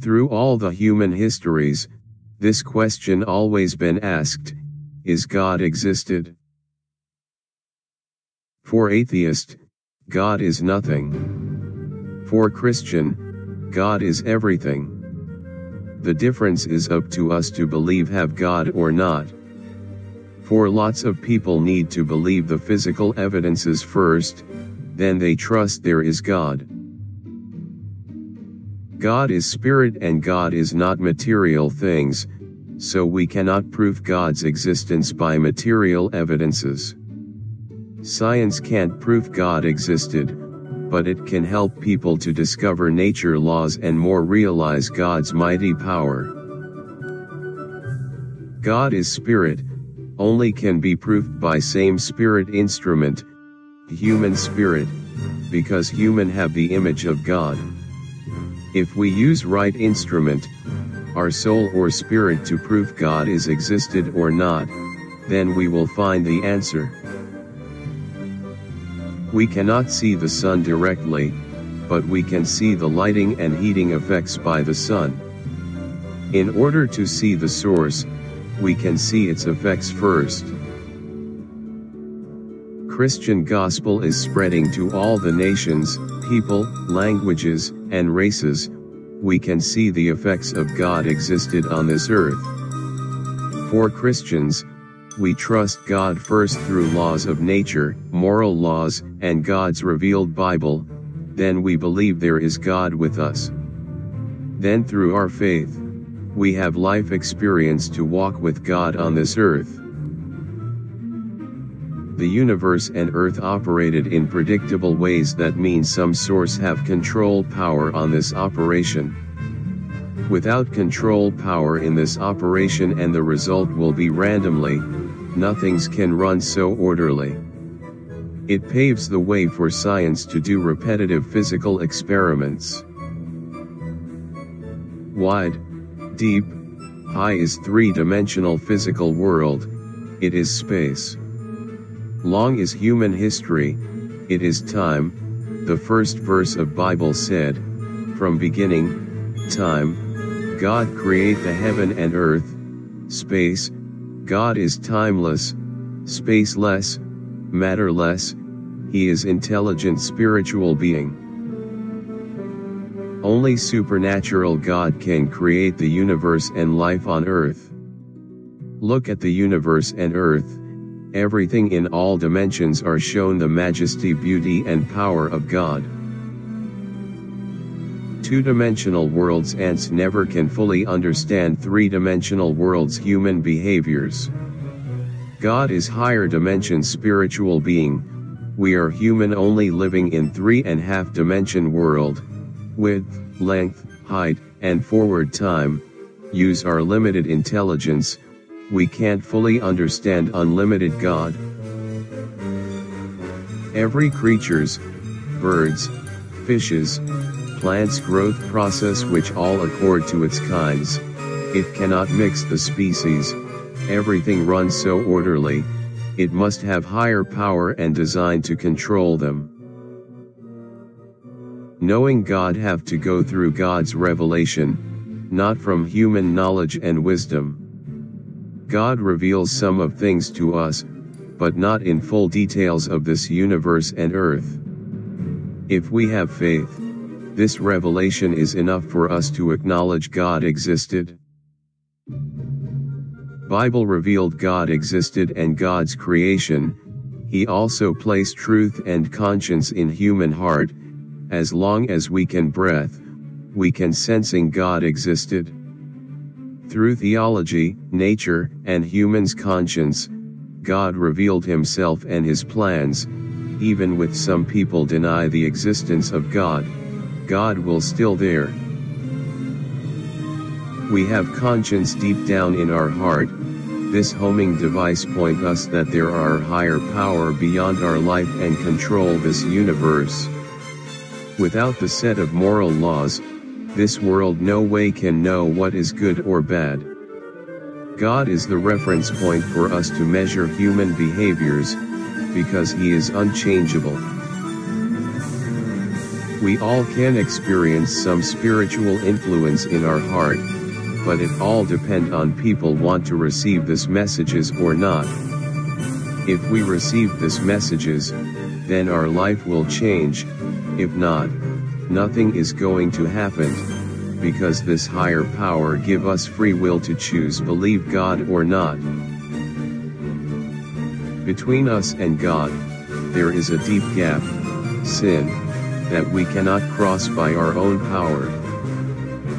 Through all the human histories, this question always been asked: is God existed? For atheist, God is nothing. For Christian, God is everything. The difference is up to us to believe have God or not. For lots of people need to believe the physical evidences first, then they trust there is God. God is spirit and God is not material things, so we cannot prove God's existence by material evidences. Science can't prove God existed, but it can help people to discover nature laws and more realize God's mighty power. God is spirit, only can be proved by same spirit instrument, human spirit, because human have the image of God. If we use right instrument, our soul or spirit to prove God is existed or not, then we will find the answer. We cannot see the sun directly, but we can see the lighting and heating effects by the sun. In order to see the source, we can see its effects first. Christian gospel is spreading to all the nations, people, languages, and races. We can see the effects of God existed on this earth. For Christians, we trust God first through laws of nature, moral laws, and God's revealed Bible, then we believe there is God with us. Then through our faith, we have life experience to walk with God on this earth. The universe and earth operated in predictable ways, that means some source have control power on this operation. Without control power in this operation and the result will be randomly, nothing can run so orderly. It paves the way for science to do repetitive physical experiments. Wide, deep, high is three-dimensional physical world, it is space. Long is human history, it is time. The first verse of Bible said, from beginning, time, God create the heaven and earth, space. God is timeless, spaceless, matterless, He is intelligent spiritual being. Only supernatural God can create the universe and life on earth. Look at the universe and earth, everything in all dimensions are shown the majesty, beauty and power of God. Two-dimensional worlds ants never can fully understand three-dimensional worlds human behaviors. God is higher dimension spiritual being, we are human only living in 3.5 dimension world, width, length, height, and forward time, use our limited intelligence, we can't fully understand unlimited God. Every creatures, birds, fishes, plants growth process which all accord to its kinds, it cannot mix the species, everything runs so orderly, it must have higher power and design to control them. Knowing God have to go through God's revelation, not from human knowledge and wisdom. God reveals some of things to us, but not in full details of this universe and earth. If we have faith, this revelation is enough for us to acknowledge God existed. Bible revealed God existed and God's creation, He also placed truth and conscience in human heart, as long as we can breath, we can sensing God existed. Through theology, nature, and human's conscience, God revealed Himself and His plans, even with some people deny the existence of God, God will still there. We have conscience deep down in our heart, this homing device point us that there are higher power beyond our life and control this universe. Without the set of moral laws, this world no way can know what is good or bad. God is the reference point for us to measure human behaviors, because He is unchangeable. We all can experience some spiritual influence in our heart, but it all depends on people want to receive this messages or not. If we receive this messages, then our life will change. If not, nothing is going to happen, because this higher power give us free will to choose believe God or not. Between us and God, there is a deep gap, sin, that we cannot cross by our own power.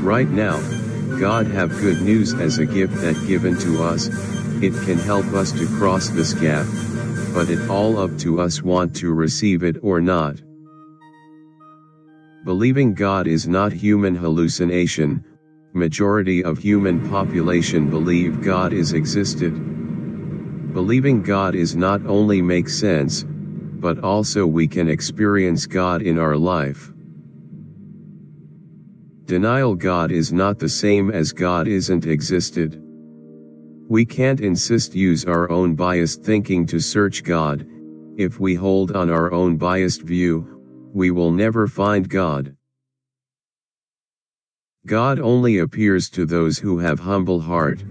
Right now, God have good news as a gift that given to us. It can help us to cross this gap, but it all up to us want to receive it or not. Believing God is not human hallucination. Majority of human population believe God is existed. Believing God is not only makes sense, but also we can experience God in our life. Denial God is not the same as God isn't existed. We can't insist use our own biased thinking to search God. If we hold on our own biased view, we will never find God. God only appears to those who have humble heart.